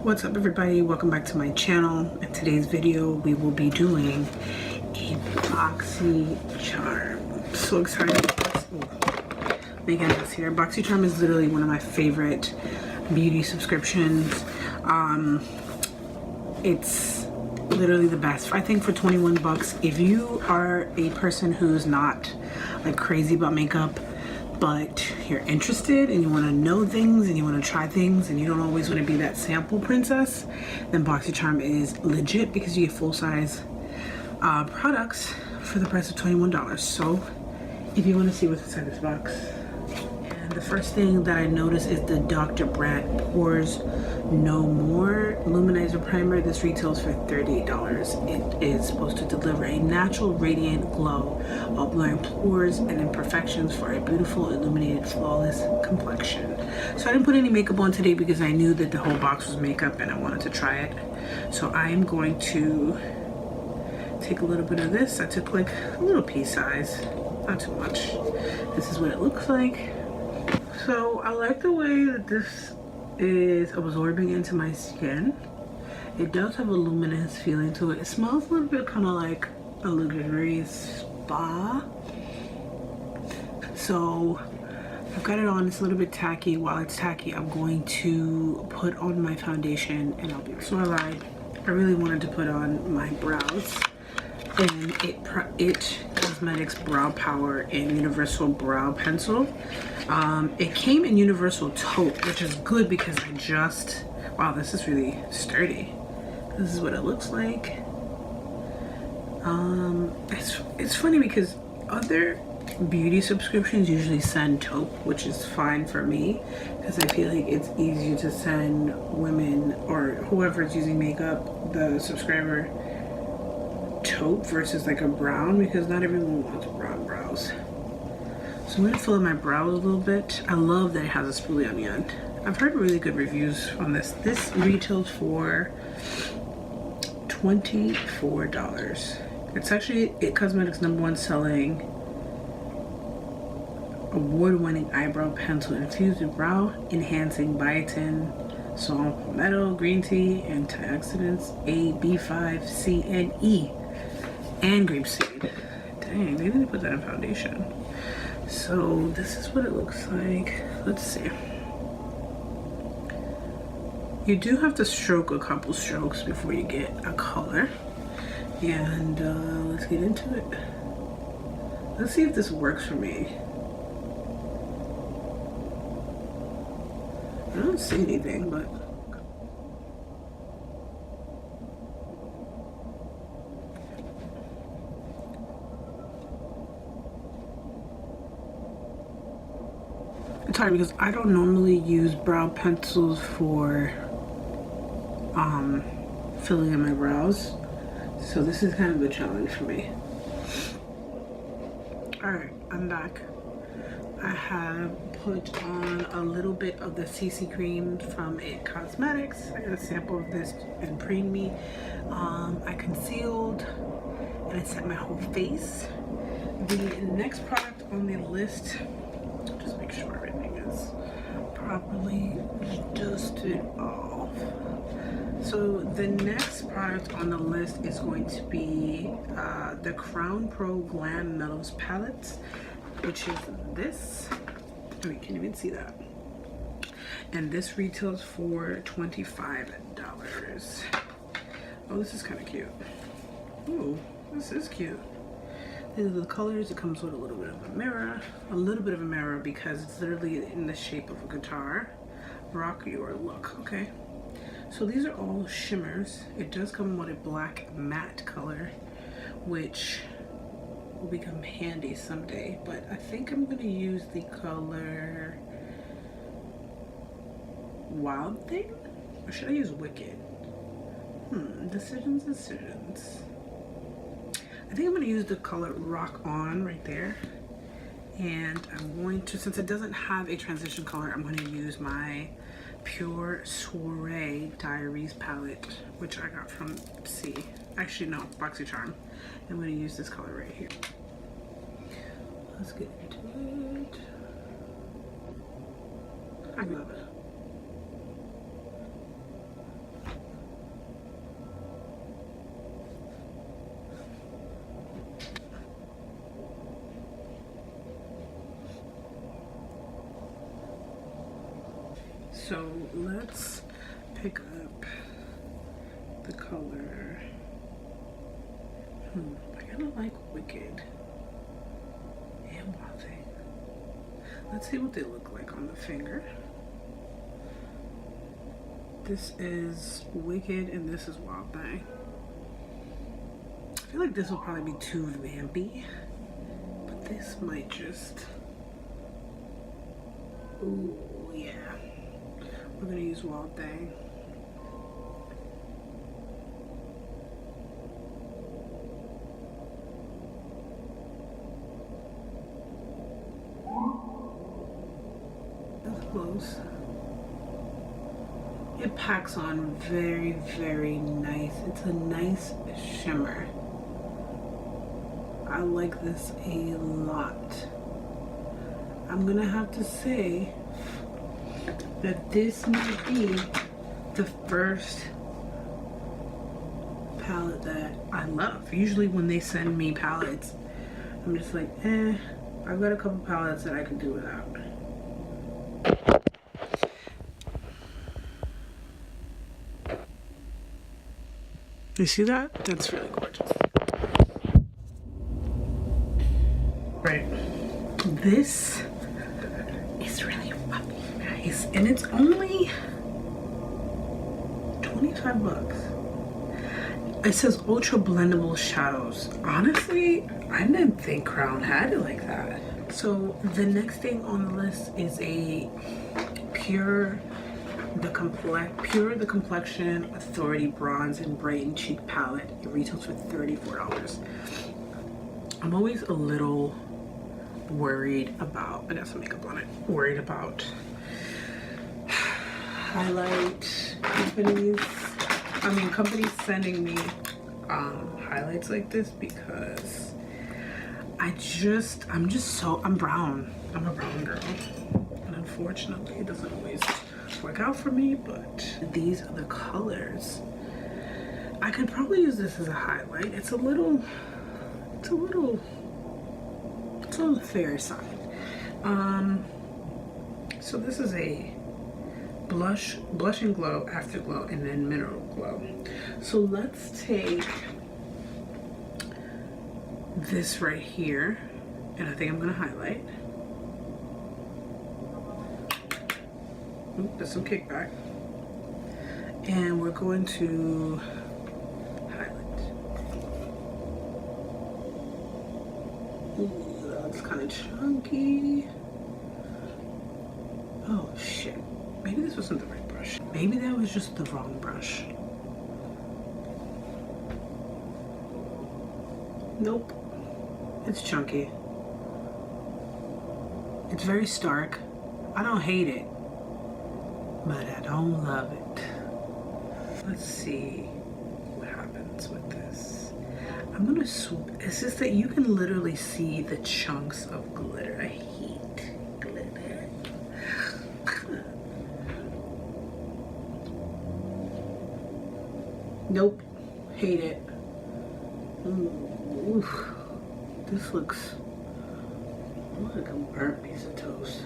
What's up everybody, welcome back to my channel. In today's video we will be doing a Boxycharm. So excited. Megan is here. Boxycharm is literally one of my favorite beauty subscriptions. It's literally the best. I think for 21 bucks, if you are a person who's not like crazy about makeup, but you're interested and you want to know things and you want to try things and you don't always want to be that sample princess, then Boxycharm is legit because you get full-size products for the price of $21. So if you want to see what's inside this box, and the first thing that I noticed is the Dr. Brandt Pores No More Luminizer Primer. This retails for $38. It is supposed to deliver a natural radiant glow while blurring pores and imperfections for a beautiful, illuminated, flawless complexion. So I didn't put any makeup on today because I knew that the whole box was makeup and I wanted to try it. So I am going to take a little bit of this. I took like a little pea size, not too much. This is what it looks like. So I like the way that this is absorbing into my skin. It does have a luminous feeling to it. It smells a little bit kind of like a luxurious spa. So I've got it on. It's a little bit tacky. While it's tacky, I'm going to put on my foundation and I'll be so I lied. I really wanted to put on my brows, and it Cosmetics Brow Power in Universal Brow Pencil. It came in Universal Taupe, which is good because I just, wow, this is really sturdy. This is what it looks like. It's funny because other beauty subscriptions usually send Taupe, which is fine for me because I feel like it's easier to send women or whoever's using makeup, the subscriber, Taupe versus like a brown, because not everyone wants brown brows. So I'm going to fill in my brows a little bit. I love that it has a spoolie on the end. I've heard really good reviews on this. This retails for $24. It's actually It Cosmetics #1 selling award-winning eyebrow pencil infused with brow enhancing biotin, salt, palmetto, green tea, antioxidants A, B5, C, and E, and grapeseed. Dang, they didn't put that in foundation. So this is what it looks like. Let's see. You do have to stroke a couple strokes before you get a color. And let's get into it. Let's see if this works for me. I don't see anything, but it's hard because I don't normally use brow pencils for filling in my brows, so this is kind of a challenge for me. Alright, I'm back. I have put on a little bit of the CC cream from It Cosmetics. I got a sample of this and preened me. I concealed and I set my whole face. The next product on the list, just make sure everything is properly dusted off. So the next product on the list is going to be the Crown Pro Glam Mellows Palette, which is this. Oh, you can't even see that. And this retails for $25. Oh, this is kind of cute. Ooh, this is cute. These are the colors. It comes with a little bit of a mirror. A little bit of a mirror because it's literally in the shape of a guitar. Rock your look, okay? So these are all shimmers. It does come with a black matte color, which will become handy someday. But I think I'm gonna use the color Wild Thing? Or should I use Wicked? Decisions. I think I'm going to use the color Rock On right there. And I'm going to, since it doesn't have a transition color, I'm going to use my Pure Soiree Diaries palette, which I got from Boxycharm. I'm going to use this color right here. Let's get into it. I love it. So let's pick up the color. I kind of like Wicked and Wild Thing. Let's see what they look like on the finger. This is Wicked and this is Wild Thing. I feel like this will probably be too vampy, but this might just, ooh yeah. We're gonna use Wild Thing. That's close. It packs on very, very nice. It's a nice shimmer. I like this a lot. I'm gonna have to say that this might be the first palette that I love. Usually when they send me palettes, I'm just like, I've got a couple palettes that I can do without. You see that? That's really gorgeous. Right. This is really fucking nice. And it's only 25 bucks. It says ultra blendable shadows. Honestly, I didn't think Crown had it like that. So the next thing on the list is a Pure the Complexion Authority Bronze and Brighten Cheek Palette. It retails for $34. I'm always a little worried about, I got some makeup on it, worried about highlight companies sending me highlights like this, because I'm brown. I'm a brown girl, and unfortunately it doesn't always work out for me. But these are the colors. I could probably use this as a highlight. It's on the fair side. So this is a blush and glow, afterglow, and then mineral glow. So let's take this right here, and I think I'm gonna highlight. Ooh, there's some kickback. And we're going to highlight. Ooh, that's kind of chunky. Oh shit. Maybe this wasn't the right brush. Maybe that was just the wrong brush. Nope. It's chunky. It's very stark. I don't hate it, but I don't love it. Let's see what happens with this. I'm gonna swoop. It's just that you can literally see the chunks of glitter. I hate glitter. Nope. Hate it. Ooh, this looks like a burnt piece of toast.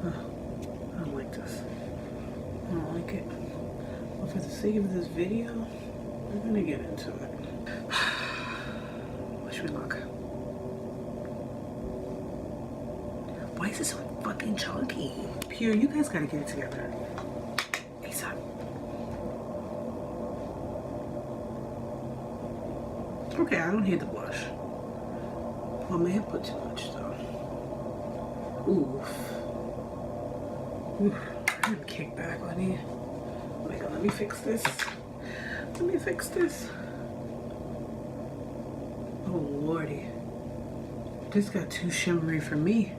I don't like this. I don't like it. But for the sake of this video, we're gonna get into it. Wish me luck. Why is it so fucking chunky? Pure, you guys gotta get it together. Elisa. Okay, I don't hate the blush. I may have put too much though. Oof. Oof. I have kickback on you. Oh my god, let me fix this. Let me fix this. Oh lordy. This got too shimmery for me.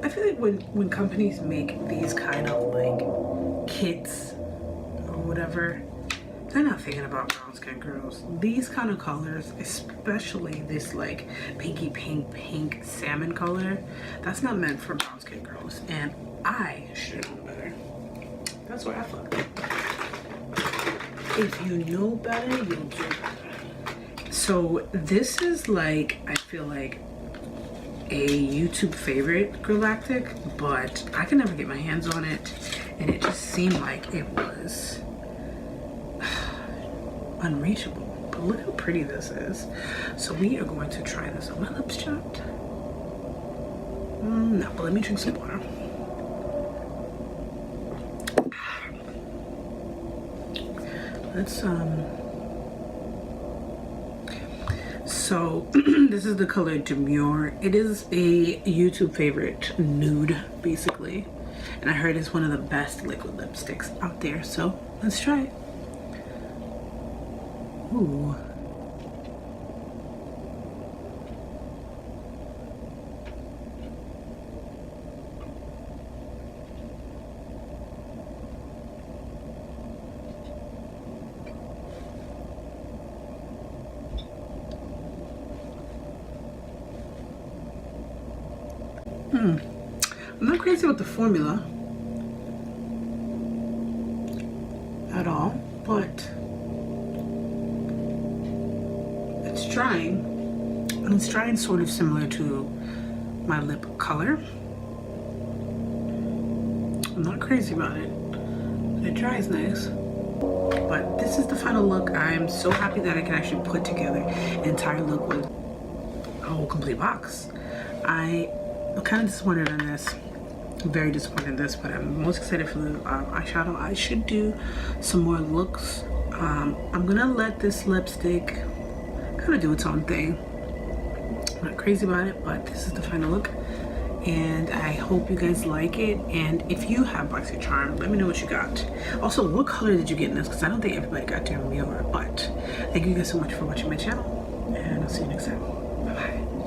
I feel like when companies make these kind of like kits or whatever, they're not thinking about brown skin girls. These kind of colors, especially this like pinky pink salmon color, that's not meant for brown skin girls. And I should know better. That's why I fucked it. If you know better, you'll do better. So this is like, I feel like a YouTube favorite, Girlactik, but I can never get my hands on it, and it just seemed like it was unreachable. But look how pretty this is. So we are going to try this on my lips, chapped. No, but let me drink some water. Let's so this is the color Demure. It is a YouTube favorite nude, basically, and I heard it's one of the best liquid lipsticks out there, so let's try it. Ooh. I'm not crazy about the formula at all, but it's drying, and it's drying sort of similar to my lip color. I'm not crazy about it. It dries nice. But this is the final look. I'm so happy that I can actually put together an entire look with a whole complete box. I'm kind of disappointed in this. I'm very disappointed in this, but I'm most excited for the eyeshadow. I should do some more looks. I'm gonna let this lipstick kind of do its own thing. I'm not crazy about it, but this is the final look, and I hope you guys like it. And if you have Boxycharm, let me know what you got. Also, what color did you get in this? Because I don't think everybody got Demure. But thank you guys so much for watching my channel, and I'll see you next time. Bye bye.